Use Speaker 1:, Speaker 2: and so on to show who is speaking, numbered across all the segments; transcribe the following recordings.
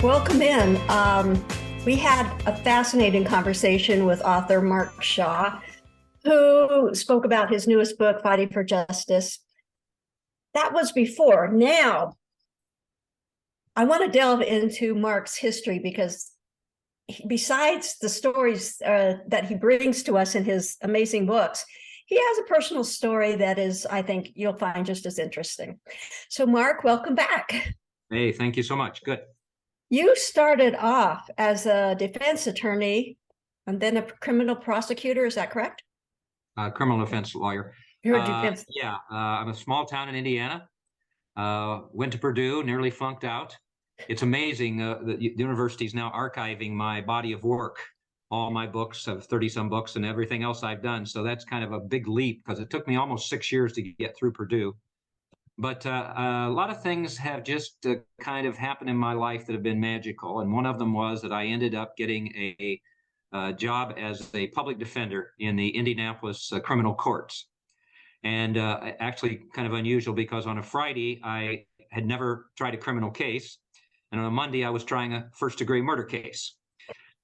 Speaker 1: Welcome in. We had a fascinating conversation with author Mark Shaw, who spoke about his newest book, Fighting for Justice. That was before. Now, I want to delve into Mark's history because besides the stories that he brings to us in his amazing books, he has a personal story that is, I think, you'll find just as interesting. So, Mark, welcome back.
Speaker 2: Hey, thank you so much. Good.
Speaker 1: You started off as a defense attorney and then a criminal prosecutor. Is that correct?
Speaker 2: Criminal defense lawyer.
Speaker 1: You're a defense.
Speaker 2: I'm a small town in Indiana. Went to Purdue, nearly flunked out. It's amazing. The university is now archiving my body of work, all my books, of 30-some books and everything else I've done. So that's kind of a big leap because it took me almost 6 years to get through Purdue. But a lot of things have just kind of happened in my life that have been magical. And one of them was that I ended up getting a job as a public defender in the Indianapolis criminal courts. And actually kind of unusual because on a Friday, I had never tried a criminal case. And on a Monday, I was trying a first-degree murder case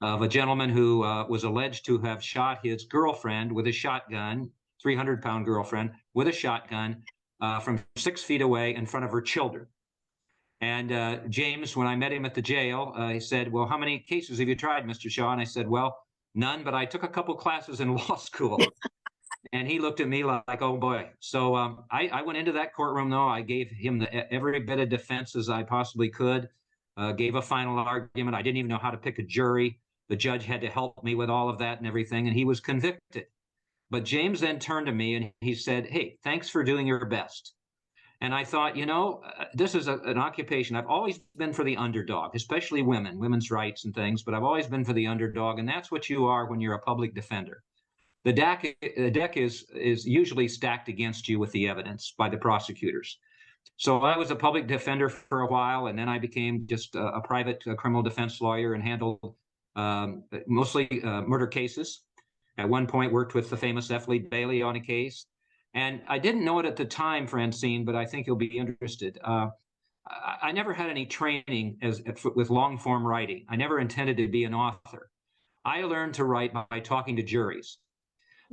Speaker 2: of a gentleman who was alleged to have shot his girlfriend with a shotgun, 300-pound girlfriend with a shotgun, from 6 feet away in front of her children. And James, when I met him at the jail, he said, "Well, how many cases have you tried, Mr. Shaw?" And I said, "Well, none, but I took a couple classes in law school." And he looked at me like, "Oh boy." So I went into that courtroom, though. I gave him every bit of defense as I possibly could, gave a final argument. I didn't even know how to pick a jury. The judge had to help me with all of that and everything, and he was convicted. But James then turned to me and he said, "Hey, thanks for doing your best." And I thought, this is an occupation. I've always been for the underdog, especially women's rights and things, but I've always been for the underdog. And that's what you are when you're a public defender. The deck is usually stacked against you with the evidence by the prosecutors. So I was a public defender for a while, and then I became just a private criminal defense lawyer and handled mostly murder cases. At one point, worked with the famous F. Lee Bailey on a case. And I didn't know it at the time, Francine, but I think you'll be interested. I never had any training with long-form writing. I never intended to be an author. I learned to write by talking to juries.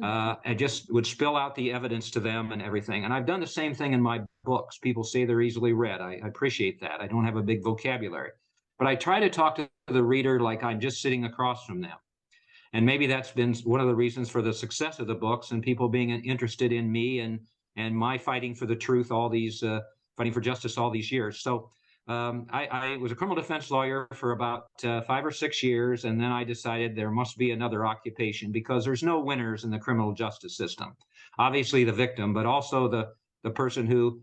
Speaker 2: I just would spill out the evidence to them and everything. And I've done the same thing in my books. People say they're easily read. I appreciate that. I don't have a big vocabulary. But I try to talk to the reader like I'm just sitting across from them. And maybe that's been one of the reasons for the success of the books and people being interested in me and my fighting for the truth, fighting for justice all these years. So I was a criminal defense lawyer for about 5 or 6 years, and then I decided there must be another occupation because there's no winners in the criminal justice system. Obviously the victim, but also the person who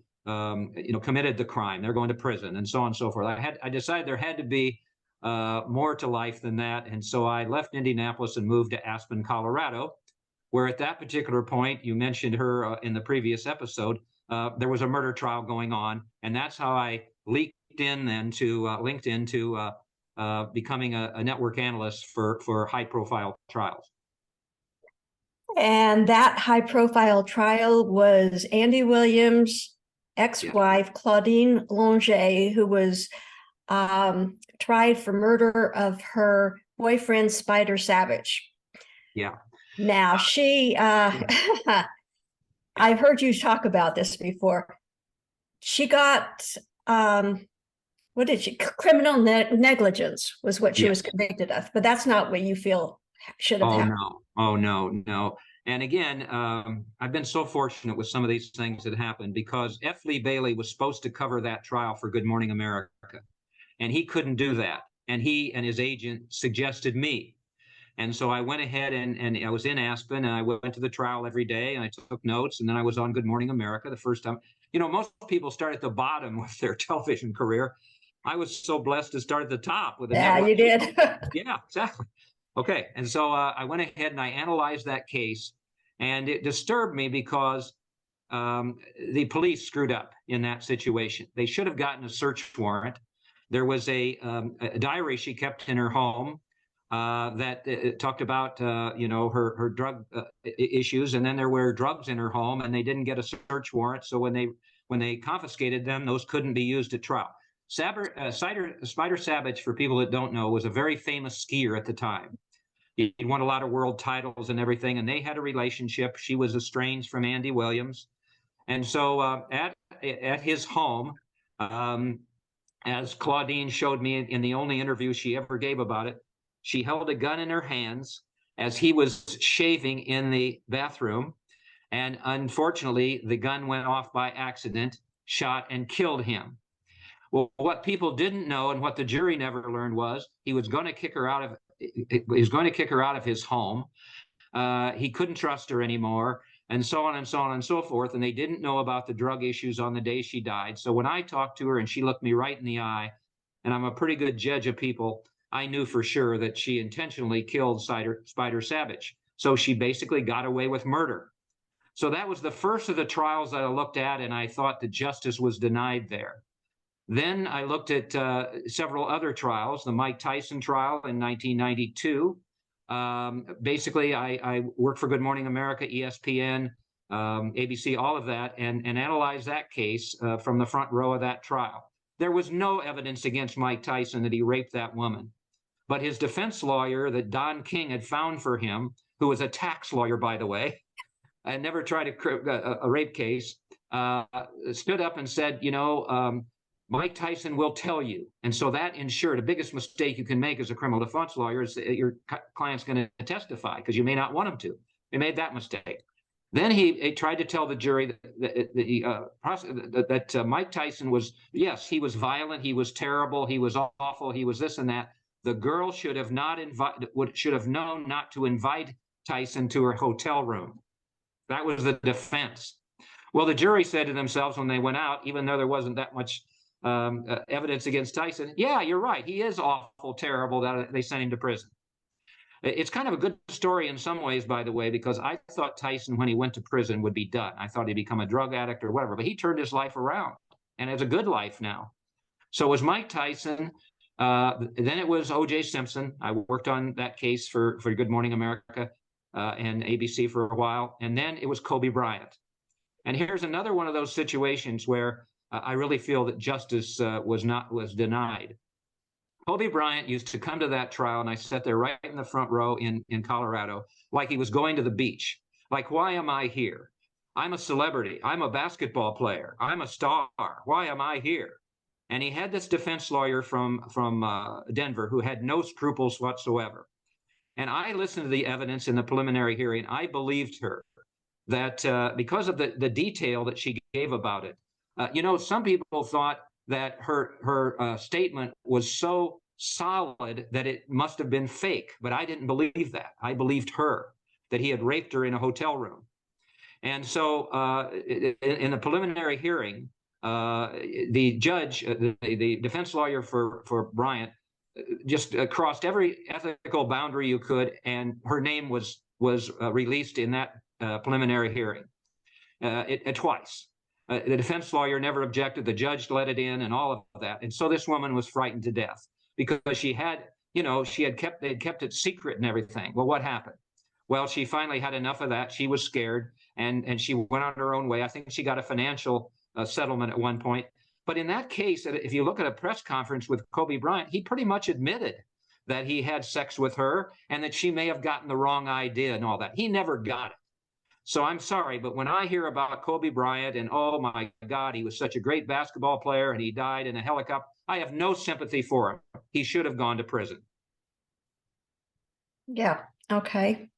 Speaker 2: committed the crime. They're going to prison and so on and so forth. I decided there had to be more to life than that. And so I left Indianapolis and moved to Aspen, Colorado, where at that particular point, you mentioned her in the previous episode, there was a murder trial going on. And that's how I linked in to becoming a network analyst for high profile trials.
Speaker 1: And that high profile trial was Andy Williams' ex-wife, yes, Claudine Longet, who was tried for murder of her boyfriend, Spider Savage.
Speaker 2: Yeah.
Speaker 1: Now, she, I've heard you talk about this before. She got, what did she, criminal negligence was what she was convicted of, but that's not what you feel should have happened.
Speaker 2: Oh, no. And again, I've been so fortunate with some of these things that happened because F. Lee Bailey was supposed to cover that trial for Good Morning America. And he couldn't do that. And he and his agent suggested me. And so I went ahead and I was in Aspen and I went to the trial every day and I took notes. And then I was on Good Morning America the first time. Most people start at the bottom with their television career. I was so blessed to start at the top with a network.
Speaker 1: You did.
Speaker 2: Yeah, exactly. Okay. And so I went ahead and I analyzed that case, and it disturbed me because the police screwed up in that situation. They should have gotten a search warrant. There was a diary she kept in her home that talked about, her drug issues. And then there were drugs in her home and they didn't get a search warrant. So when they confiscated them, those couldn't be used at trial. Spider Savage, for people that don't know, was a very famous skier at the time. He won a lot of world titles and everything, and they had a relationship. She was estranged from Andy Williams. And so at his home, as Claudine showed me in the only interview she ever gave about it, she held a gun in her hands as he was shaving in the bathroom. And unfortunately, the gun went off by accident, shot and killed him. Well, what people didn't know and what the jury never learned was he was going to kick her out of his home. He couldn't trust her anymore, and so on and so on and so forth. And they didn't know about the drug issues on the day she died. So when I talked to her and she looked me right in the eye, and I'm a pretty good judge of people, I knew for sure that she intentionally killed Spider Savage. So she basically got away with murder. So that was the first of the trials that I looked at, and I thought that justice was denied there. Then I looked at several other trials, the Mike Tyson trial in 1992. Basically, I worked for Good Morning America, ESPN, ABC, all of that, and analyzed that case from the front row of that trial. There was no evidence against Mike Tyson that he raped that woman. But his defense lawyer that Don King had found for him, who was a tax lawyer, by the way, and never tried a rape case, stood up and said, Mike Tyson will tell you. And so that ensured the biggest mistake you can make as a criminal defense lawyer is that your client's going to testify because you may not want him to. He made that mistake. Then he tried to tell the jury that Mike Tyson was, yes, he was violent, he was terrible, he was awful, he was this and that. The girl should have known not to invite Tyson to her hotel room. That was the defense. Well, the jury said to themselves when they went out, even though there wasn't that much evidence against Tyson, yeah, you're right, he is awful, terrible, that they sent him to prison. It's kind of a good story in some ways, by the way, because I thought Tyson, when he went to prison, would be done. I thought he'd become a drug addict or whatever, but he turned his life around and has a good life now. So it was Mike Tyson. Then it was O.J. Simpson. I worked on that case for Good Morning America and ABC for a while. And then it was Kobe Bryant. And here's another one of those situations where I really feel that justice was denied. Kobe Bryant used to come to that trial, and I sat there right in the front row in Colorado, like he was going to the beach. Like, why am I here? I'm a celebrity. I'm a basketball player. I'm a star. Why am I here? And he had this defense lawyer from Denver who had no scruples whatsoever. And I listened to the evidence in the preliminary hearing. I believed her that because of the detail that she gave about it. Some people thought that her statement was so solid that it must have been fake, but I didn't believe that. I believed her, that he had raped her in a hotel room. And so in the preliminary hearing, the judge, the defense lawyer for Bryant, just crossed every ethical boundary you could, and her name was released in that preliminary hearing twice. The defense lawyer never objected. The judge let it in and all of that. And so this woman was frightened to death because they'd kept it secret and everything. Well, what happened? Well, she finally had enough of that. She was scared and she went on her own way. I think she got a financial settlement at one point. But in that case, if you look at a press conference with Kobe Bryant, he pretty much admitted that he had sex with her and that she may have gotten the wrong idea and all that. He never got it. So I'm sorry, but when I hear about Kobe Bryant and, oh my God, he was such a great basketball player and he died in a helicopter, I have no sympathy for him. He should have gone to prison.
Speaker 1: Yeah. Okay.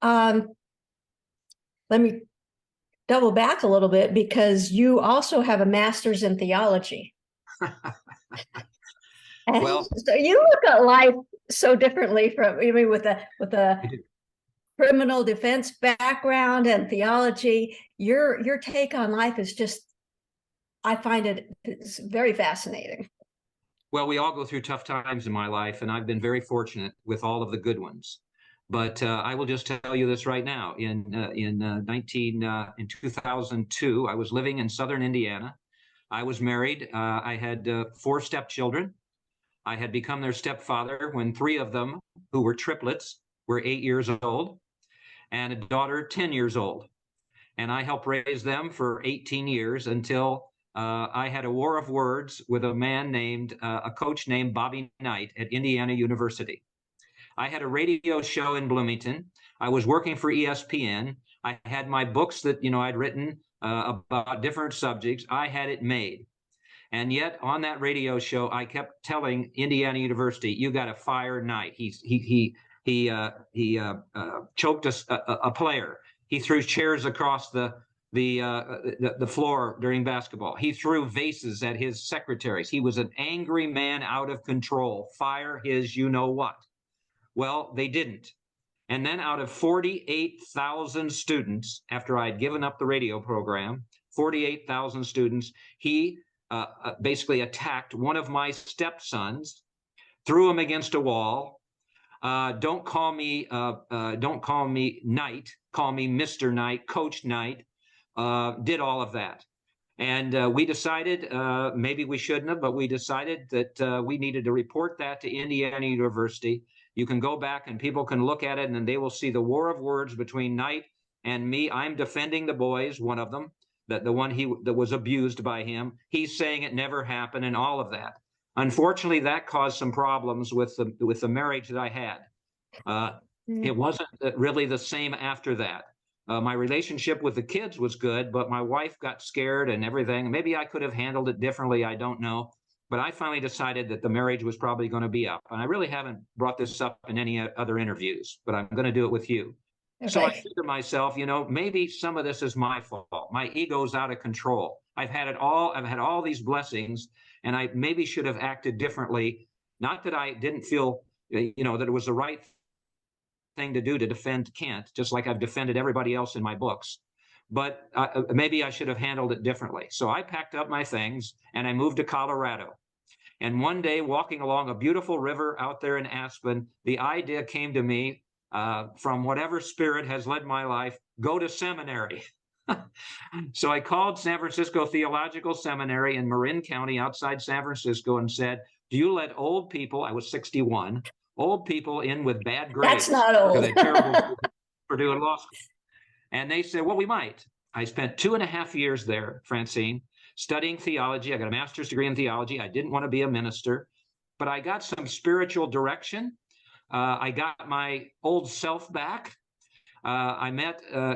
Speaker 1: Let me double back a little bit because you also have a master's in theology.
Speaker 2: Well,
Speaker 1: so you look at life so differently with a criminal defense background and theology. Your take on life is just, I find it's very fascinating.
Speaker 2: Well, we all go through tough times in my life, and I've been very fortunate with all of the good ones. But I will just tell you this right now. In 2002, I was living in southern Indiana. I was married. I had 4 stepchildren. I had become their stepfather when 3 of them, who were triplets, were 8 years old, and a daughter 10 years old. And I helped raise them for 18 years until I had a war of words with a coach named Bobby Knight at Indiana University. I had a radio show in Bloomington. I was working for ESPN. I had my books that, I'd written about different subjects. I had it made. And yet on that radio show, I kept telling Indiana University, you got to fire Knight. He choked a player. He threw chairs across the floor during basketball. He threw vases at his secretaries. He was an angry man out of control. Fire his you know what. Well, they didn't. And then out of 48,000 students, after I'd given up the radio program, 48,000 students, he basically attacked one of my stepsons, threw him against a wall. Don't call me Knight, call me Mr. Knight, Coach Knight. Did all of that. And we decided, maybe we shouldn't have, but we decided that we needed to report that to Indiana University. You can go back and people can look at it and then they will see the war of words between Knight and me. I'm defending the boys, one of them, the one that was abused by him. He's saying it never happened and all of that. Unfortunately, that caused some problems with the marriage that I had. It wasn't really the same after that. My relationship with the kids was good, but my wife got scared and everything. Maybe I could have handled it differently. I don't know. But I finally decided that the marriage was probably going to be up. And I really haven't brought this up in any other interviews, but I'm going to do it with you. Okay. So I think to myself, maybe some of this is my fault. My ego's out of control. I've had it all. I've had all these blessings, and I maybe should have acted differently. Not that I didn't feel, that it was the right thing to do to defend Kent, just like I've defended everybody else in my books. But maybe I should have handled it differently. So I packed up my things and I moved to Colorado. And one day, walking along a beautiful river out there in Aspen, the idea came to me from whatever spirit has led my life, go to seminary. So I called San Francisco Theological Seminary in Marin County outside San Francisco and said, do you let old people, I was 61, old people in with bad grades?
Speaker 1: That's not old.
Speaker 2: Because they're terrible for doing law school. And they said, well, we might. I spent 2.5 years there, Francine, studying theology. I got a master's degree in theology. I didn't want to be a minister, but I got some spiritual direction. I got my old self back. I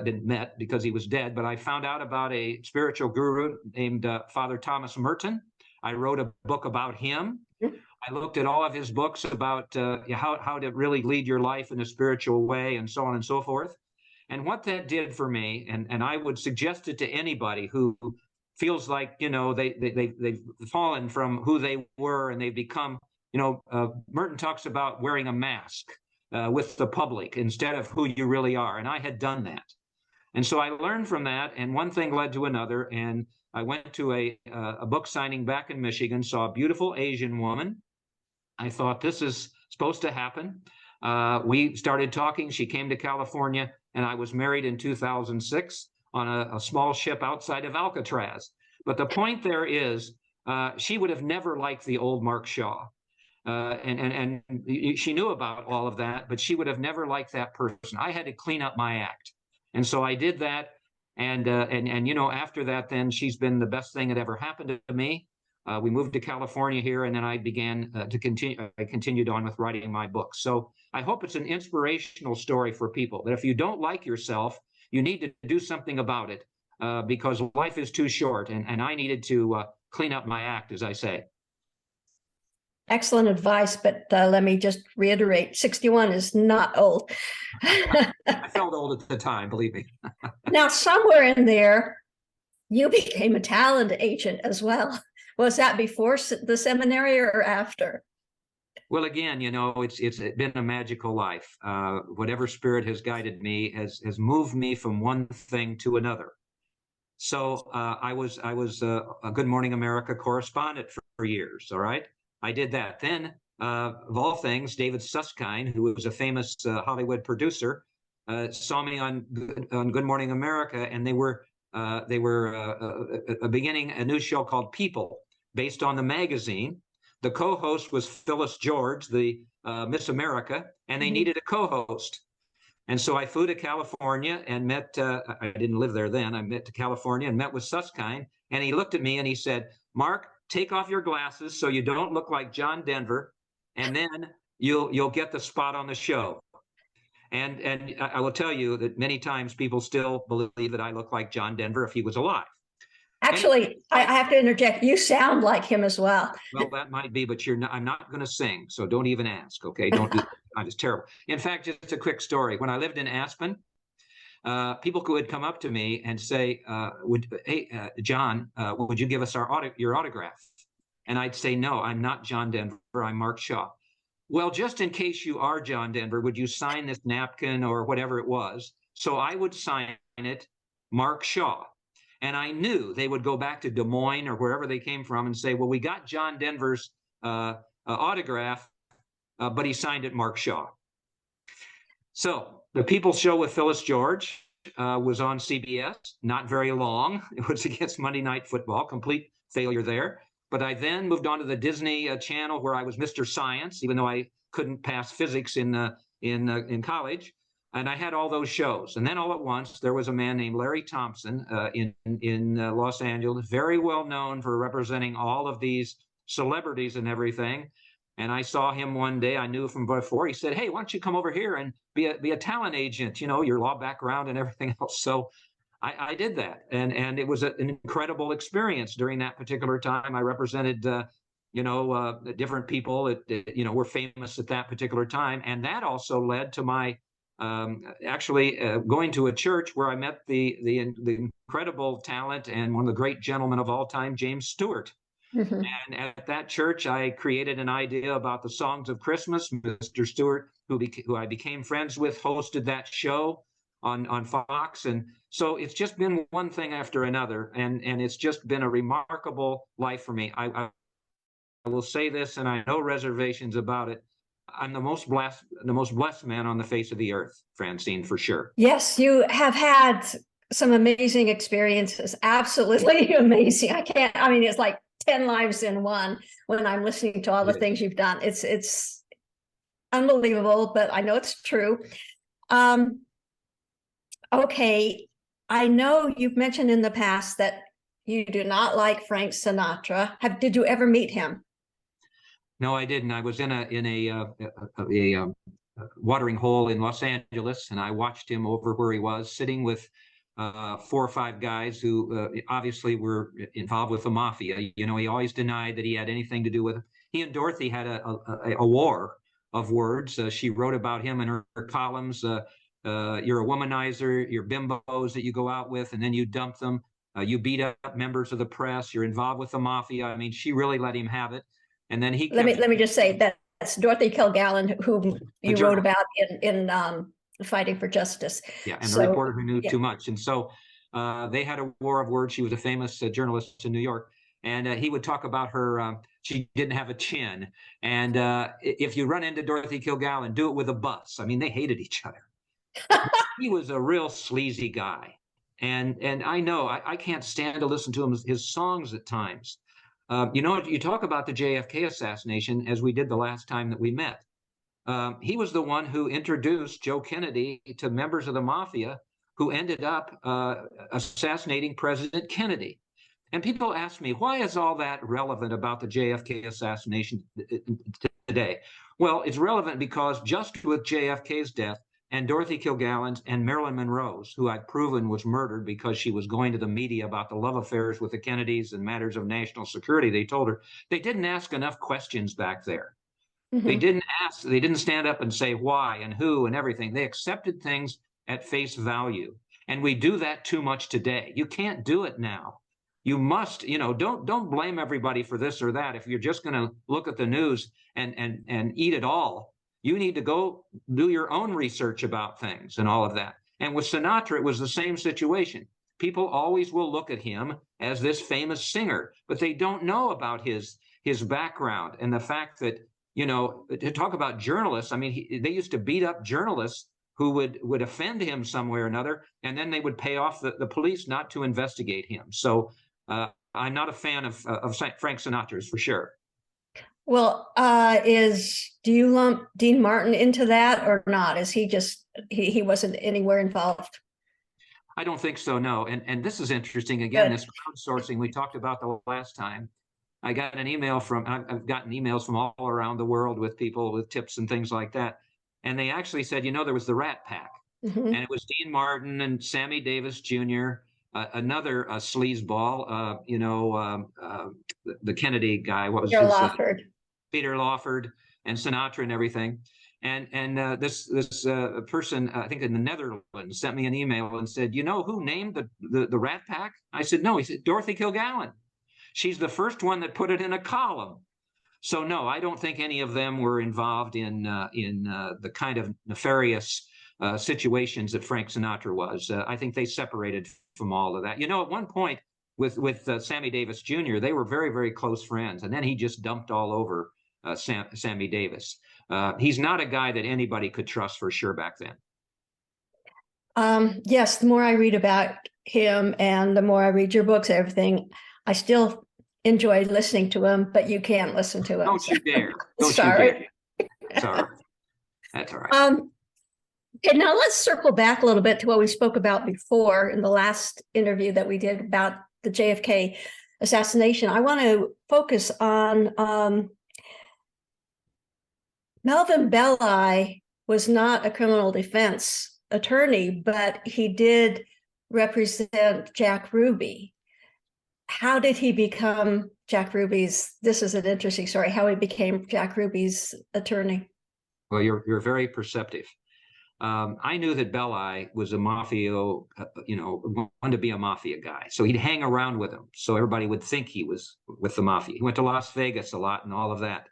Speaker 2: didn't met because he was dead, but I found out about a spiritual guru named Father Thomas Merton. I wrote a book about him. I looked at all of his books about how to really lead your life in a spiritual way and so on and so forth. And what that did for me, and I would suggest it to anybody who feels like, they've fallen from who they were and they've become, Merton talks about wearing a mask with the public instead of who you really are. And I had done that. And so I learned from that, and one thing led to another. And I went to a book signing back in Michigan, saw a beautiful Asian woman. I thought, this is supposed to happen. We started talking. She came to California, and I was married in 2006 on a small ship outside of Alcatraz. But the point there is, she would have never liked the old Mark Shaw. And she knew about all of that, but she would have never liked that person. I had to clean up my act. And so I did that. And after that, then she's been the best thing that ever happened to me. We moved to California here, and then I began to continue. I continued on with writing my books. So I hope it's an inspirational story for people that if you don't like yourself, you need to do something about it because life is too short. And I needed to clean up my act, as I say.
Speaker 1: Excellent advice, but let me just reiterate, 61 is not old.
Speaker 2: I felt old at the time, believe me.
Speaker 1: Now, somewhere in there, you became a talent agent as well. Was that before the seminary or after?
Speaker 2: Well, again, it's been a magical life. Whatever spirit has guided me has moved me from one thing to another. So I was a Good Morning America correspondent for years. All right, I did that. Then, of all things, David Susskind, who was a famous Hollywood producer, saw me on Good Morning America, and they were beginning a new show called People, based on the magazine. The co-host was Phyllis George, the Miss America, and they needed a co-host. And so I flew to California and met, I didn't live there then, I met to California and met with Susskind, And he looked at me and he said, Mark, take off your glasses so you don't look like John Denver, and then you'll get the spot on the show. And I will tell you that many times people still believe that I look like John Denver if he was alive.
Speaker 1: Actually, I have to interject. You sound like him as well.
Speaker 2: Well, that might be, but I'm not going to sing, so don't even ask. Okay, don't do that. I'm just terrible. In fact, just a quick story. When I lived in Aspen, people would come up to me and say, "Hey, John, would you give us your autograph?" And I'd say, "No, I'm not John Denver. I'm Mark Shaw." Well, just in case you are John Denver, would you sign this napkin or whatever it was? So I would sign it, Mark Shaw. And I knew they would go back to Des Moines or wherever they came from and say, well, we got John Denver's autograph, but he signed it Mark Shaw. So the People's Show with Phyllis George was on CBS, not very long. It was against Monday Night Football, complete failure there. But I then moved on to the Disney Channel, where I was Mr. Science, even though I couldn't pass physics in college. And I had all those shows. And then all at once, there was a man named Larry Thompson in Los Angeles, very well known for representing all of these celebrities and everything. And I saw him one day. I knew from before. He said, "Hey, why don't you come over here and be a talent agent? You know, your law background and everything else." So I did that, and it was an incredible experience during that particular time. I represented, different people that were famous at that particular time, and that also led to my going to a church where I met the incredible talent and one of the great gentlemen of all time, James Stewart. Mm-hmm. And at that church, I created an idea about the songs of Christmas. Mr. Stewart, who I became friends with, hosted that show on Fox. And so it's just been one thing after another, and it's just been a remarkable life for me. I will say this, and I have no reservations about it. I'm the most blessed man on the face of the earth, Francine, for sure.
Speaker 1: Yes, you have had some amazing experiences. Absolutely amazing. I mean, it's like 10 lives in one when I'm listening to all the things you've done. It's unbelievable, but I know it's true. Okay, I know you've mentioned in the past that you do not like Frank Sinatra. Did you ever meet him?
Speaker 2: No, I didn't. I was in a watering hole in Los Angeles, and I watched him over where he was sitting with 4 or 5 guys who obviously were involved with the mafia. You know, he always denied that he had anything to do with it. He and Dorothy had a war of words. She wrote about him in her columns. You're a womanizer, you're bimbos that you go out with, and then you dump them. You beat up members of the press. You're involved with the mafia. I mean, she really let him have it. And then he
Speaker 1: let me just say that's Dorothy Kilgallen, whom you wrote about in Fighting for Justice.
Speaker 2: Yeah, and the reporter who knew too much. And so they had a war of words. She was a famous journalist in New York, and he would talk about her. She didn't have a chin, and if you run into Dorothy Kilgallen, do it with a bus. I mean, they hated each other. He was a real sleazy guy, and I know I can't stand to listen to his songs at times. You talk about the JFK assassination, as we did the last time that we met. He was the one who introduced Joe Kennedy to members of the mafia who ended up assassinating President Kennedy. And people ask me, why is all that relevant about the JFK assassination today? Well, it's relevant because just with JFK's death and Dorothy Kilgallen's and Marilyn Monroe's, who I've proven was murdered because she was going to the media about the love affairs with the Kennedys and matters of national security, they told her, they didn't ask enough questions back there. Mm-hmm. They didn't stand up and say why and who and everything. They accepted things at face value. And we do that too much today. You can't do it now. You must, don't blame everybody for this or that. If you're just going to look at the news and eat it all, you need to go do your own research about things and all of that. And with Sinatra, it was the same situation. People always will look at him as this famous singer, but they don't know about his background and the fact that, to talk about journalists, I mean, they used to beat up journalists who would offend him some way or another, and then they would pay off the police not to investigate him. So I'm not a fan of Frank Sinatra's, for sure.
Speaker 1: Well, do you lump Dean Martin into that or not? Is he just he wasn't anywhere involved?
Speaker 2: I don't think so, no. And this is interesting. Again,
Speaker 1: Good.
Speaker 2: this crowdsourcing we talked about the last time. I got an email from, I've gotten emails from all around the world with people with tips and things like that. And they actually said, there was the Rat Pack, and
Speaker 1: Mhm.
Speaker 2: it was Dean Martin and Sammy Davis Jr., another sleazeball, the Kennedy guy. What was
Speaker 1: Peter
Speaker 2: his
Speaker 1: Lawford.
Speaker 2: Peter Lawford and Sinatra and everything. And this person, I think in the Netherlands, sent me an email and said, "You know who named the Rat Pack?" I said, "No." He said, "Dorothy Kilgallen. She's the first one that put it in a column." So no, I don't think any of them were involved in the kind of nefarious situations that Frank Sinatra was. I think they separated from all of that. At one point with Sammy Davis Jr., they were very, very close friends, and then he just dumped all over Sammy Davis. He's not a guy that anybody could trust for sure back then.
Speaker 1: Yes, the more I read about him and the more I read your books, everything, I still enjoy listening to him, but you can't listen to him.
Speaker 2: Don't you dare! Don't you
Speaker 1: Sorry.
Speaker 2: dare! Sorry, that's all right.
Speaker 1: Okay, now let's circle back a little bit to what we spoke about before in the last interview that we did about the JFK assassination. I want to focus on Melvin Belli was not a criminal defense attorney, but he did represent Jack Ruby. How did he become Jack Ruby's? This is an interesting story. How he became Jack Ruby's attorney.
Speaker 2: Well, you're very perceptive. I knew that Belli was a mafio, wanted to be a mafia guy. So he'd hang around with him. So everybody would think he was with the mafia. He went to Las Vegas a lot and all of that.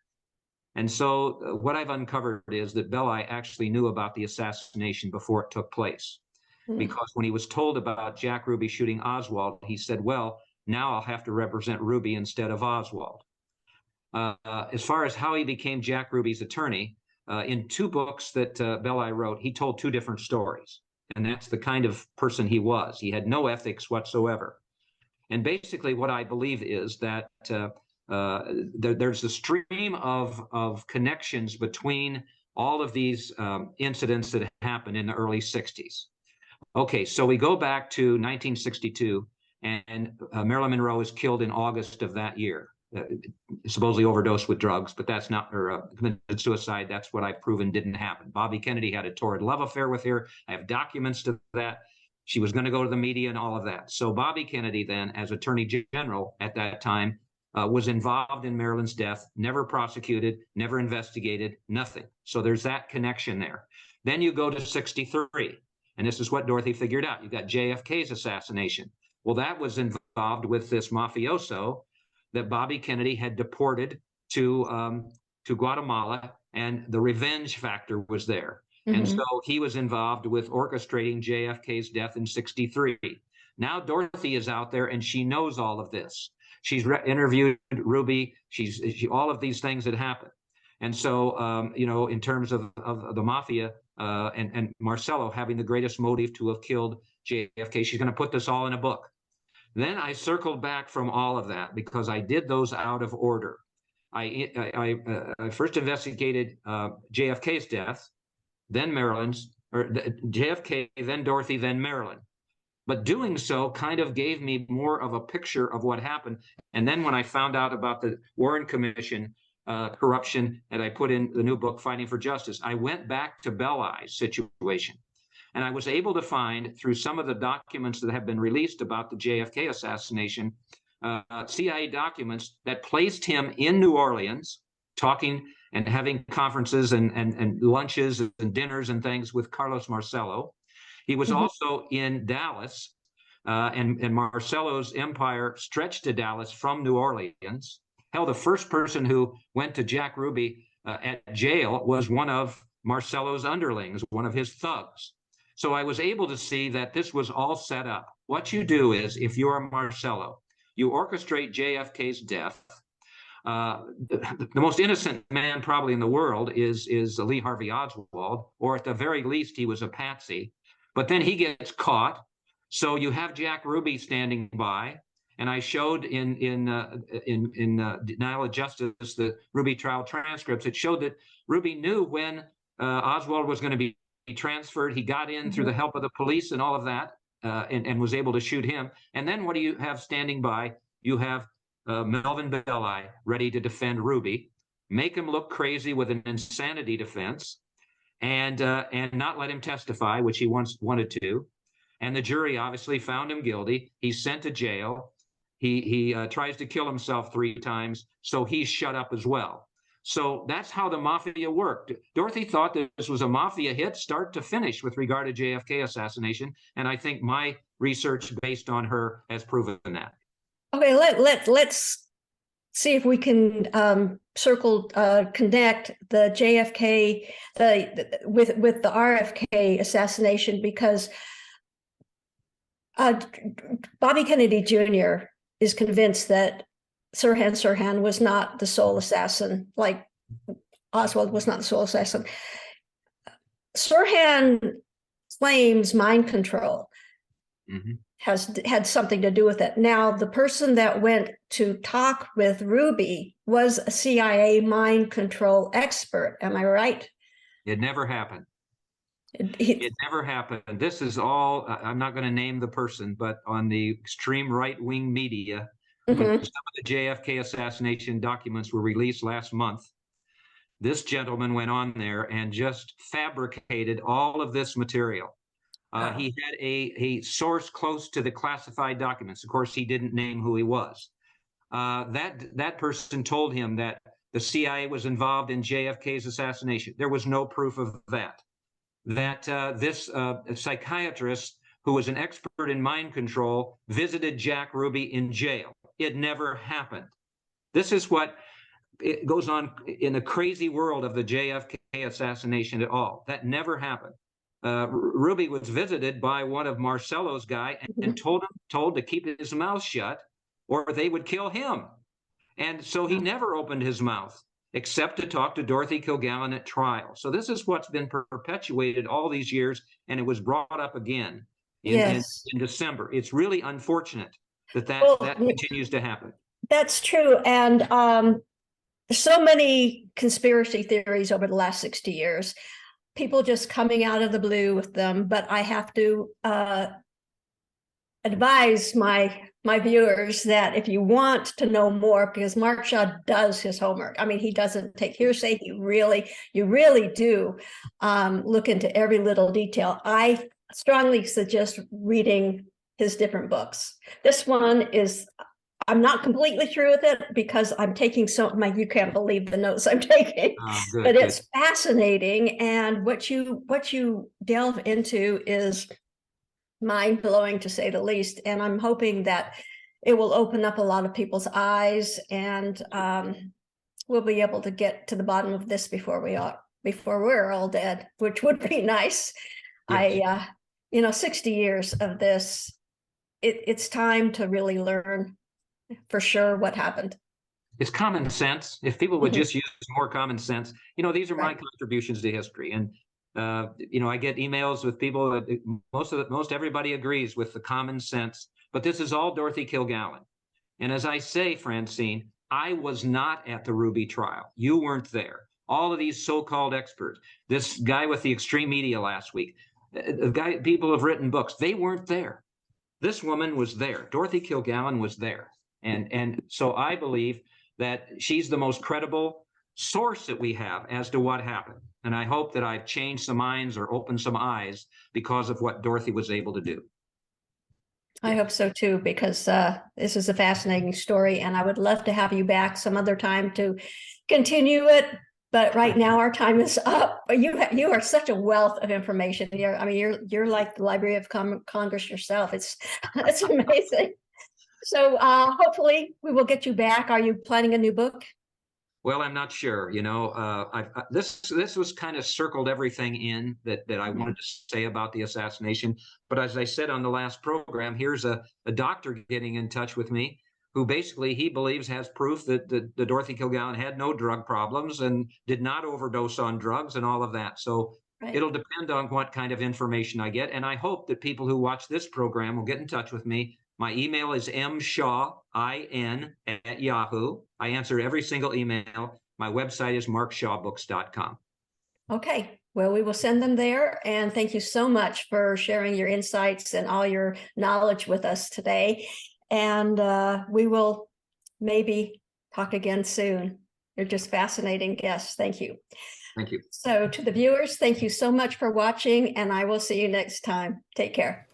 Speaker 2: And so what I've uncovered is that Belli actually knew about the assassination before it took place. Because when he was told about Jack Ruby shooting Oswald, he said, well, now I'll have to represent Ruby instead of Oswald. As far as how he became Jack Ruby's attorney, in two books that Belli wrote, he told two different stories. And that's the kind of person he was. He had no ethics whatsoever. And basically what I believe is that there's a stream of connections between all of these incidents that happened in the early 60s. Okay, so we go back to 1962, and Marilyn Monroe is killed in August of that year. Supposedly overdosed with drugs, but that's not, or committed suicide. That's what I've proven didn't happen. Bobby Kennedy had a torrid love affair with her. I have documents to that. She was going to go to the media and all of that. So Bobby Kennedy then, as Attorney General at that time, was involved in Marilyn's death, never prosecuted, never investigated, nothing. So there's that connection there. Then you go to 63, and this is what Dorothy figured out. You got JFK's assassination. Well, that was involved with this mafioso that Bobby Kennedy had deported to Guatemala, and the revenge factor was there. And so he was involved with orchestrating JFK's death in 63. Now Dorothy is out there and she knows all of this. She's interviewed Ruby. All of these things that happened. And so, in terms of the mafia and Marcello having the greatest motive to have killed JFK, she's going to put this all in a book. Then I circled back from all of that because I did those out of order. I first investigated JFK's death, then Marilyn's, or JFK, then Dorothy, then Marilyn. But doing so kind of gave me more of a picture of what happened. And then when I found out about the Warren Commission corruption that I put in the new book, Fighting for Justice, I went back to Belli's situation. And I was able to find, through some of the documents that have been released about the JFK assassination, CIA documents that placed him in New Orleans, talking and having conferences and lunches and dinners and things with Carlos Marcello. He was also in Dallas, and Marcello's empire stretched to Dallas from New Orleans. Hell, the first person who went to Jack Ruby at jail was one of Marcello's underlings, one of his thugs. So I was able to see that this was all set up. What you do is, if you are Marcello, you orchestrate JFK's death. The most innocent man probably in the world is Lee Harvey Oswald, or at the very least, he was a patsy. But then he gets caught. So you have Jack Ruby standing by. And I showed in Denial of Justice, the Ruby trial transcripts, it showed that Ruby knew when Oswald was going to be transferred. He got in through the help of the police and all of that. and was able to shoot him. And then what do you have standing by? You have Melvin Belli ready to defend Ruby, make him look crazy with an insanity defense, and not let him testify, which he once wanted to. And the jury obviously found him guilty. He's sent to jail. He tries to kill himself 3 times, so he's shut up as well. So that's how the mafia worked. Dorothy thought that this was a mafia hit start to finish with regard to JFK assassination, and I think my research based on her has proven that.
Speaker 1: Okay, let's see if we can connect the JFK with the RFK assassination, because Bobby Kennedy Jr. is convinced that Sirhan was not the sole assassin, like Oswald was not the sole assassin. Sirhan claims mind control has had something to do with it. Now, the person that went to talk with Ruby was a CIA mind control expert. Am I right?
Speaker 2: It never happened. It never happened. This is all, I'm not going to name the person, but on the extreme right-wing media, when some of the JFK assassination documents were released last month, this gentleman went on there and just fabricated all of this material. He had a source close to the classified documents. Of course, he didn't name who he was. That person told him that the CIA was involved in JFK's assassination. There was no proof of that. That this psychiatrist, who was an expert in mind control, visited Jack Ruby in jail. It never happened. This is what it goes on in the crazy world of the JFK assassination at all. That never happened. Ruby was visited by one of Marcello's guy and told to keep his mouth shut or they would kill him. And so he never opened his mouth except to talk to Dorothy Kilgallen at trial. So this is what's been perpetuated all these years, and it was brought up again in December. It's really unfortunate that continues to happen.
Speaker 1: That's true. And so many conspiracy theories over the last 60 years, people just coming out of the blue with them. But I have to advise my viewers that if you want to know more, because Mark Shaw does his homework. I mean, he doesn't take hearsay. You really do look into every little detail. I strongly suggest reading his different books. This one is, I'm not completely through with it because I'm taking you can't believe the notes I'm taking, but it's fascinating. And what you delve into is mind-blowing, to say the least. And I'm hoping that it will open up a lot of people's eyes, and we'll be able to get to the bottom of this before we're all dead, which would be nice. Yes. 60 years of this, it's time to really learn for sure what happened.
Speaker 2: It's common sense. If people would just use more common sense, these are my contributions to history. And I get emails with people that most everybody agrees with the common sense, but this is all Dorothy Kilgallen. And as I say, Francine, I was not at the Ruby trial. You weren't there. All of these so-called experts, this guy with the extreme media last week, people have written books, they weren't there. This woman was there. Dorothy Kilgallen was there. And so I believe that she's the most credible source that we have as to what happened. And I hope that I've changed some minds or opened some eyes because of what Dorothy was able to do.
Speaker 1: I hope so too, because this is a fascinating story, and I would love to have you back some other time to continue it. But right now our time is up. You are such a wealth of information. You're like the Library of Congress yourself. It's amazing. So hopefully we will get you back. Are you planning a new book?
Speaker 2: Well, I'm not sure. This was kind of circled everything in that I wanted to say about the assassination. But as I said on the last program, here's a doctor getting in touch with me who basically he believes has proof that the Dorothy Kilgallen had no drug problems and did not overdose on drugs and all of that. So it'll depend on what kind of information I get. And I hope that people who watch this program will get in touch with me. My email is mshaw@yahoo. I answer every single email. My website is markshawbooks.com.
Speaker 1: Okay. Well, we will send them there. And thank you so much for sharing your insights and all your knowledge with us today. And we will maybe talk again soon. You're just fascinating guests. Thank you.
Speaker 2: Thank you.
Speaker 1: So to the viewers, thank you so much for watching, and I will see you next time. Take care.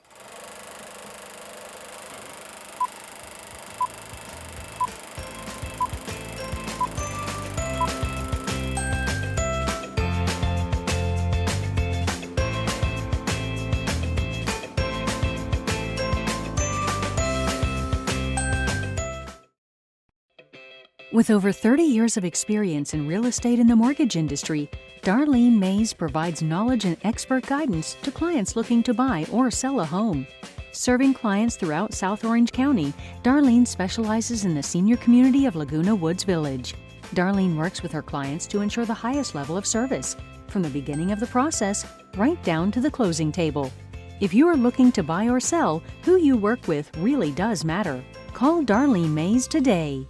Speaker 3: With over 30 years of experience in real estate and the mortgage industry, Darlene Mays provides knowledge and expert guidance to clients looking to buy or sell a home. Serving clients throughout South Orange County, Darlene specializes in the senior community of Laguna Woods Village. Darlene works with her clients to ensure the highest level of service, from the beginning of the process right down to the closing table. If you are looking to buy or sell, who you work with really does matter. Call Darlene Mays today.